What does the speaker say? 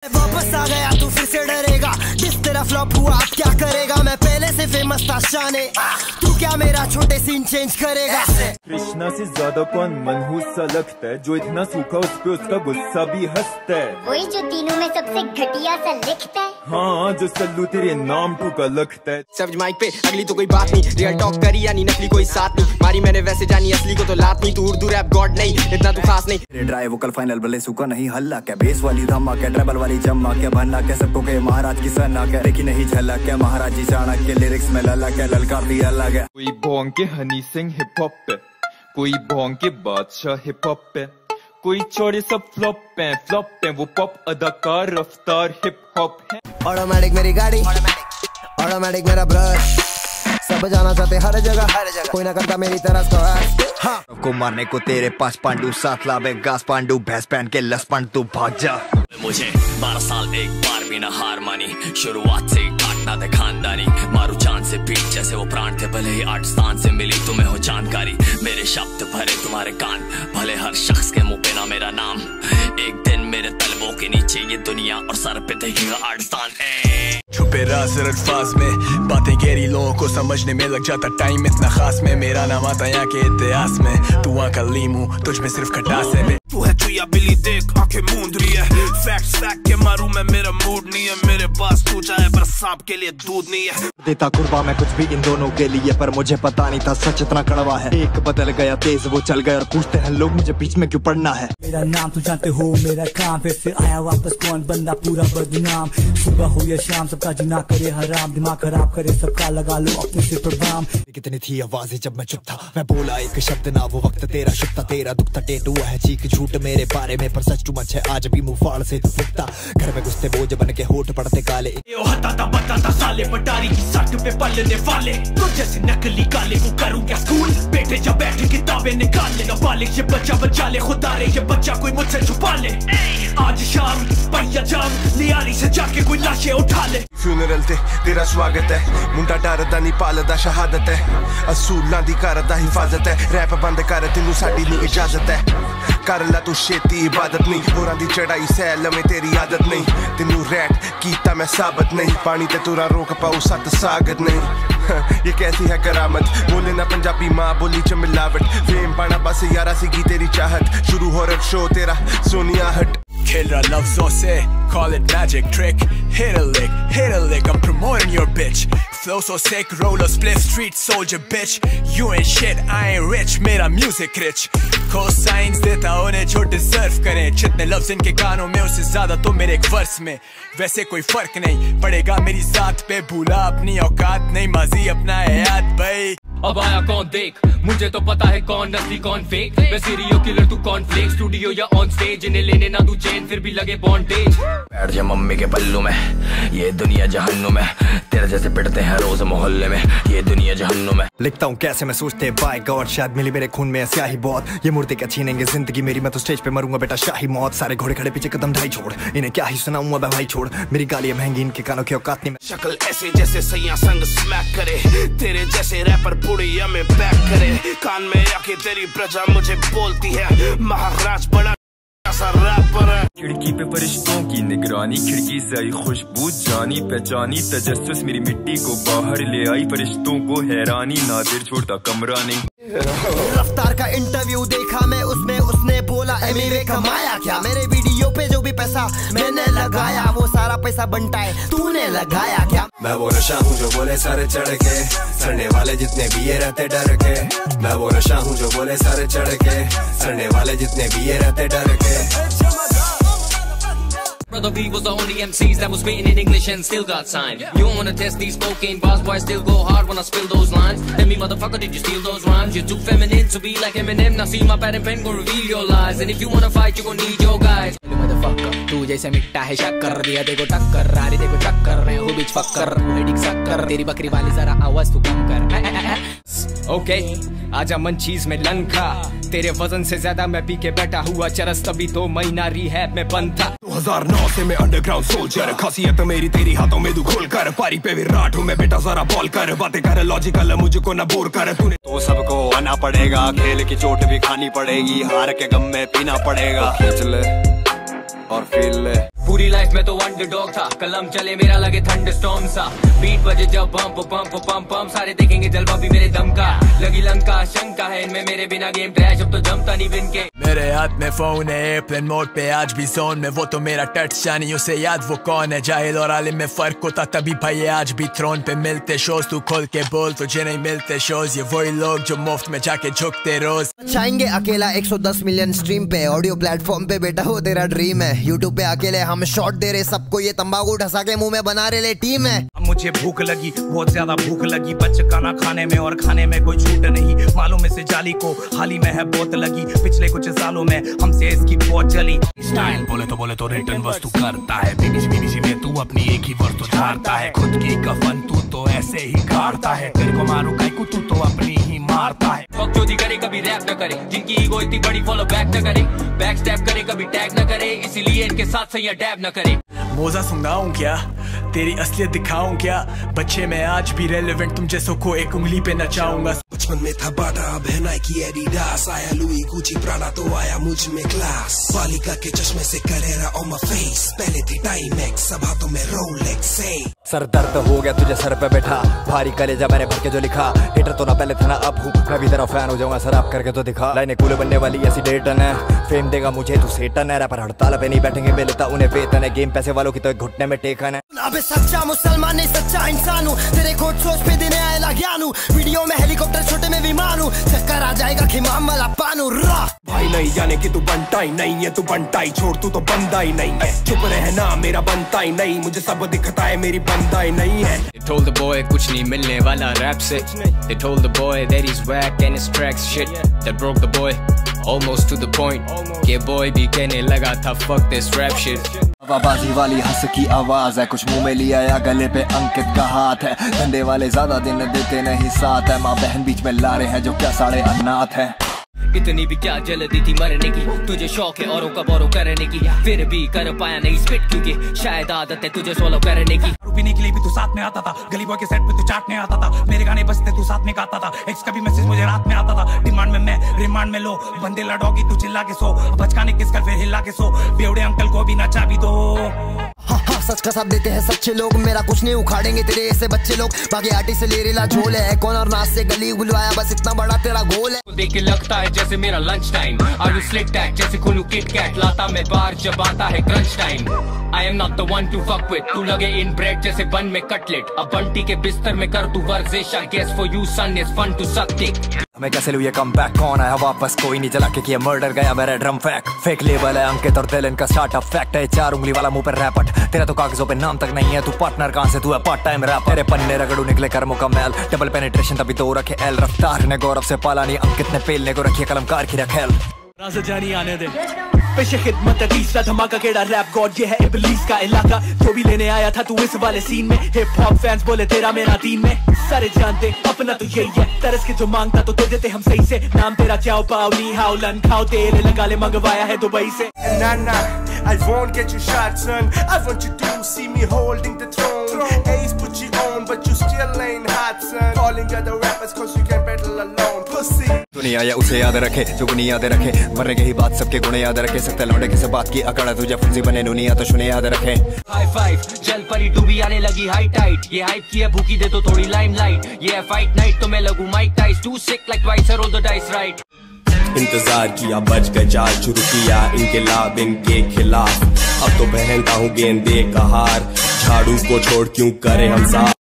वापस आ गया तू फिर से डरेगा, जिस तेरा फ्लॉप हुआ अब क्या करेगा। मैं पहले से फेमस था शाने, तू क्या मेरा छोटे सीन चेंज करेगा। कृष्णा से ज्यादा कौन मनहूस सा लगता है, जो इतना सूखा उस पे उसका गुस्सा भी हंसता है। वही जो तीनों में सबसे घटिया सा लिखता है। हाँ, जो सल्लू तेरे नाम टू का लगता है। सब्ज माइक पे अगली तो कोई बात नहीं, रियल टॉक करी यानी नकली कोई साथ नहीं। मारी मैंने वैसे जानी असली को तो लात नहीं, तू उर्दू रैप गॉड नहीं, इतना तू खास नहीं। ड्राई वोकल फाइनल भले सूखा नहीं हल्ला क्या, बेस वाली धमा क्या, ट्रेबल वाली जम्मा क्या, बनना क्या सबको के महाराज की सन्ना क्या, लेकिन नहीं झलक क्या, महाराज जी चाणक्य के लिरिक्स में लला क्या, ललकार दिया अलग है। कोई भोंग के हनी सिंह हिप हॉप पे, कोई भोंग के बादशाह हिप हॉप पे, कोई छोड़े सब फ्लॉप पे वो पॉप अदाकार रफ्तार हिप हॉप है। ऑटोमेटिक मेरी गाड़ी, ऑटोमेटिक मेरा ब्रश, सब जाना चाहते हर जगह, कोई ना करता मेरी तरह हाँ। को मारने को तेरे पास पांडू, साथ लावे गास पांडू, भैंस पहन के लस पांडू, तू भाग जा। मुझे 12 साल एक बार भी न हार मानी, शुरुआत से काटना थे खानदानी। मारू चांद से पीठ जैसे वो प्राण थे, भले ही 8 स्थान से मिली तुम्हें हो जानकारी। मेरे शब्द भरे तुम्हारे कान, भले हर शख्स के मुंह पे ना मेरा नाम। एक दिन मेरे तलवों के नीचे ये दुनिया और सर पे देखेगा 8 स्थान। छुपे राज अल्फाज में बातें गहरी, लोगों को समझने में लग जाता टाइम इतना खास में। मेरा नाम आता यहाँ के इतिहास में, तू वहाँ का लीमू तुझ में सिर्फ खटास है। तू है चुया बिल्ली देख आंखें मूंद रही है, फैक्ट्स फैक्ट के मारू मैं, मेरा मूड नहीं है। मेरे पास तू चाहे पर सांप के लिए दूध नहीं है। देता कुर्बा मैं कुछ भी इन दोनों के लिए, पर मुझे पता नहीं था सच इतना कड़वा है। एक बदल गया तेज वो चल गया, और पूछते हैं लोग मुझे बीच में क्यों पढ़ना है। मेरा नाम तू जानते हो, मेरा काम फिर से आया वापस, कौन बंदा पूरा बदनाम। सुबह हो या शाम सबका जुना करे हराम, दिमाग खराब करे सबका, लगा लो अपने से प्रोग्राम। कितनी थी आवाजें जब मैं चुप था, मैं बोला एक शब्द ना, वो वक्त तेरा शुभ था, तेरा दुख था टेटू है चीख झूठ मेरे बारे में, पर सच टू मच है आज भी मुंह फाड़ से फुकता। घर में घुसते बोझ बन के होठ पड़ते काले, हटाता बताता साले पटारी की सट पे पलने वाले, तो जैसे नकली काले वो करूँ क्या स्कूल। बेटे जब बैठे किताबें निकाल ले, नाबालिग ये बच्चा बचा ले, खुदा रे ये बच्चा कोई मुझसे छुपा ले। आज शाम पहिया जाम लियारी से जाके कोई लाशें उठा ले। फ्यूनरल ते तेरा स्वागत है, मुंडा डरदा नहीं पालदा शहादत है, असूलां दी करदा हिफाजत है। रैप बंद कर तेनू साडी नहीं इजाजत है, कर ला तू छेती इबादत नहीं, होरां दी चढ़ाई सह लवें तेरी आदत नहीं। तेनू रैट कीता मैं साबत नहीं, पानी ते तुरा रोक पाऊ सत सागत नहीं। ये कैसी है करामत, बोले ना पंजाबी माँ बोली च मिलावट। फेम पाना बस यारा सीगी तेरी चाहत, शुरू हॉरर शो तेरा सोनिया हट। खेल रहा लफ्जों से, call it magic trick, hit a lick, I'm promoting your bitch. Flow so sick, roller split, street soldier bitch. You ain't shit, I ain't rich, मेरा music rich. Cosigns देता उन्हें जो deserve करें, जितने लफ्ज इनके गानों में उससे ज्यादा तो मेरे एक वर्स में। वैसे कोई फर्क नहीं पड़ेगा मेरी जात पे, भूला अपनी औकात नहीं, माजी अपना है याद भाई। अब आया कौन देख, मुझे तो पता है कौन नकली कौन फेक। मैं सीरियल किलर तू कौन फ्लेक, स्टूडियो या ऑन स्टेज, इन्हें लेने ना तू चैन फिर भी लगे बॉन्डेज। बैठ जा मम्मी के पल्लू में, ये दुनिया जहन्नुम है, तेरे जैसे पिटते हैं रोज मोहल्ले में, ये दुनिया जहन्नुम है। लिखता हूँ कैसे मैं सोचते बाय गॉड, शायद मिली मेरे खून में स्याही बहुत, ये मूर्ति क्या छीनेंगे जिंदगी मेरी, मैं तो स्टेज पे मरूंगा बेटा शाही मौत। सारे घोड़े खड़े पीछे कदम ढाई छोड़, इन्हें क्या ही सुनाऊंगा मैं भाई छोड़, मेरी गालियां महंगी इनके कानों की औकात नहीं। शक्ल ऐसे जैसे सैया संग स्मैक करे, तेरे जैसे रैपर बुढ़िया में बैक करे। कान में आके तेरी प्रजा मुझे बोलती है, महाराज बड़ा सा रैपर है। खिड़की पे फरिश्तों की निगरानी, खिड़की से आई खुशबू जानी पहचानी, तजस्सुस मेरी मिट्टी को बाहर ले आई, फरिश्तों को हैरानी, नादिर छोड़ता कमरा नहीं। रफ्तार का इंटरव्यू देखा मैं, उसमें उसने बोला एमिवे कमाया क्या, मेरे वीडियो पे जो भी पैसा मैंने लगाया, वो सारा पैसा बनता है तूने लगाया क्या। मैं वो नशा हूँ जो बोले सारे चढ़ के, सड़ने वाले जितने भी ये रहते डर के। मैं वो नशा हूँ जो बोले सारे चढ़ के, सड़ने वाले जितने भी ये रहते डर के। Brother B was the only MCs that was spitting in English and still got signed. You don't wanna test these cocaine bars, boy, I still go hard when I spill those lines. Tell me motherfucker, did you steal those rhymes? You're too feminine to be like Eminem. Now see my pad and pen gon' reveal your lies, and if you wanna fight, you gon' need your guys. Motherfucker, तू जैसे मिट्टा है शक्कर, दिया देखो टक्कर, रारी देखो चक्कर, मैं हूँ बीच फक्कर, हेडिक सक्कर, तेरी बकरी वाली जरा आवाज तू कम कर। ओके आजा मन चीज में लंका, तेरे वजन से ज्यादा मैं पी के बैठा हुआ चरस, तभी 2 महीना रिहैब में बंद था। 2009 से मैं अंडरग्राउंड सोल्जर, खासियत मेरी तेरी हाथों में तू खोल कर, पारी पे विराट हूँ मैं बेटा जरा बॉल कर, बातें कर लॉजिकल मुझको ना बोर कर। तूने तो सबको आना पड़ेगा, खेल की चोट भी खानी पड़ेगी, हार के गम में पीना पड़ेगा। खींच ले और फील ले, पूरी लाइफ में तो अंडरडॉग था, कलम चले मेरा लगे थंडरस्टॉर्म सा, बीट बजे जब बम पम पम पम, सारे देखेंगे जलवा भी मेरे दम का, लगी लंका शंका है इनमें मेरे बिना गेम ट्रैश, अब तो जमता नहीं बिन के। मेरे हाथ में फोन है एयरप्लेन मोड पे, आज भी जोन में, वो तो मेरा टच जानी उसे याद वो कौन है, जाहिल और आलिम में फर्क होता तभी भाई आज भी थ्रोन पे मिलते शोज, तू खोल के बोल तुझे नहीं मिलते शोज, ये वही लोग जो मुफ्त में जाके झुकते रोज। चाहेंगे अकेला 110 मिलियन स्ट्रीम पे, ऑडियो प्लेटफॉर्म पे बेटा वो तेरा ड्रीम है, यूट्यूब पे अकेले हम शॉट दे रहे सबको, ये तंबाकू ढसा के मुंह में बना रहे टीम है। मुझे भूख लगी, बहुत ज्यादा भूख लगी, बच्चे खाना खाने में और खाने में कोई छूट नहीं, मालूम है से जाली को हाल ही में है बहुत लगी, पिछले कुछ सालों में हमसे इसकी बहुत चली। स्टाइल बोले तो रिटर्न वस्तु करता है, बीबीसी में तू अपनी एक ही वस्तु झाड़ता है, खुद की कफन तू तो ऐसे ही गाड़ता है, तेरे को मारू काई को तू तो अपनी ही मारता है। फक चोदी करे कभी रैप न करे, जिनकी ईगो इतनी बड़ी फॉलो बैक न करे, बैक स्टैप करे कभी टैग न करे, इसीलिए इनके साथ सही डैब न करे। मोजा सुंगाऊं क्या, तेरी असलियत दिखाऊं क्या, बच्चे मैं आज भी रेलेवेंट, तुम जैसों को एक उंगली पे नचाऊंगा। बचपन में था बाटा, अब है नाइकी एडिडास, आया लुई गुची प्राडा तो आया मुझ में क्लास, बालिका के चश्मे से करेरा ऑन माय फेस, पहले थी टाइमेक्स अब हाथों में रोलेक्स से। सर दर्द हो गया तुझे सर पे बैठा, भारी कलेजा मैंने भर के जो लिखा, हिटर तो ना पहले था ना अब हूँ, मैं भी तेरा फैन हो जाऊंगा सर आप करके तो दिखा, लाइनें कूल बनने वाली ऐसी डेटन है, फेम देगा मुझे तू सेटन है, रैपर हड़ताल पे नहीं बैठेंगे मिलता उन्हें वेतन है, गेम पैसे वालों की तो एक घुटने में टेकन है। अबे सच्चा मुसलमान नहीं सच्चा इंसान हूँ, तेरे कोट सोच पे देने आया ज्ञान हूँ, वीडियो में हेलीकॉप्टर छोटे में विमान हूँ, चक्कर आ जाएगा खिमाम वाला पानू रा। भाई नहीं जाने कि तू बनता ही नहीं है, तू बनता ही छोड़, तू तो बंदा ही नहीं है, चुप रहना मेरा बनता ही नहीं, मुझे सब दिखता है मेरी बंदा ही नहीं है। They told the boy कुछ नहीं मिलने वाला रैप से, They told the boy that he's whack and his tracks shit, that broke the boy almost to the point, के boy भी कहने लगा था fuck this rap shit। हवाबाजी वाली हंस की आवाज है, कुछ मुंह में लिया या गले पे अंकित का हाथ है, धंधे वाले ज्यादा दिन देते नहीं साथ है, माँ बहन बीच में ला रहे हैं जो क्या साढ़े अनाथ है। इतनी भी क्या जल्दी थी मरने की, तुझे शौक है औरों का बोरो करने की, फिर भी कर पाया नहीं स्पिट क्योंकि शायद आदत है तुझे सोलो करने की। पीने के लिए भी तू साथ में आता था, गली बॉय के सेट पे तू चाटने आता था, मेरे गाने बजते तू साथ में गाता था, एक्स का भी मैसेज मुझे रात में आता था, डिमांड में मैं रिमांड में लो, बंदे लड़ोगी तू चिल्ला के सो, बचकाने किस कर फिर हिला के सो, बेवड़े अंकल को भी नचा भी दो। हाँ सच का साथ देते हैं सच्चे लोग, मेरा कुछ नहीं उखाड़ेंगे तेरे ऐसे बच्चे लोग, बाकी आटी से ले रेला झोल है, कौन और नाच से गली बुलवाया बस इतना बड़ा तेरा गोल है। देख के लगता है जैसे मेरा लंच टाइम, आर यू स्लिक टैग जैसे खुलू किट कैट, लाता मैं बार जब आता है crunch time, I am not the one to fuck with, तू लगे इन ब्रेड जैसे बन में कटलेट, अब बंटी के बिस्तर में कर तू वर्जिश, I guess for you son it's fun to suck dick। मैं कैसे लूँ ये कम बैक, कौन आया वापस, कोई नहीं चला के किया मर्डर, गया मेरा ड्रम फैक, फेक लेबल है अंकित और दिल इनका स्टार्टअप फैक्ट है, 4 उंगली वाला मुंह पर रैपट, तेरा तो कागजों पे नाम तक नहीं है, तू पार्टनर कहाँ से, तू है पार्ट टाइम रैपर, तेरे पन्ने रगड़ू निकले कर्मों का मैल, डबल पेनिट्रेशन तभी तो रखे एल, रफ्तार ने गौरव से पाला नहीं, अंकित ने पेलने को रखी कलमकार की रखेल। राजा जानी आने दे पेशे खिदमत है, तीसरा धमाका केड़ा रैप गॉड, ये है इबलीस का इलाका, जो भी लेने आया था तू इस वाले सीन में, हिप हॉप फैंस बोले तेरा मेरा दीन में, सारे जानते अपना तो यही है, तरस के जो मांगता तो दे देते हम सही से, नाम तेरा चाओ पाओ नी हाउ लन खाओ, तेरे लगा ले मंगवाया है दुबई से। I won't get you shot, son. I want you to see me holding the throne. Ace put you on, but you still ain't hot, son. Calling other rappers cause you can't battle alone, pussy. दुनिया या उसे याद रखे जो बुनियाद रखे, मरने की ही बात सबके गुण याद रखे, सकते लौंडे किसे बात की अकड़ा तुझे फुंसी बने दुनिया तो सुने याद रखे। हाई फाइव जल परी डूबी आने लगी हाई टाइट, ये हाइप की है भूखी दे तो थोड़ी लाइमलाइट, ये है फाइट नाइट तो मैं लगूं Mike Tyson, too sick like twice I roll the dice right. इंतजार किया बच गए जाल, शुरू किया इनके लाभ इनके खिलाफ, अब तो पहनता हूँ गेंदे का हार, झाड़ू को छोड़ क्यों करे हम साथ।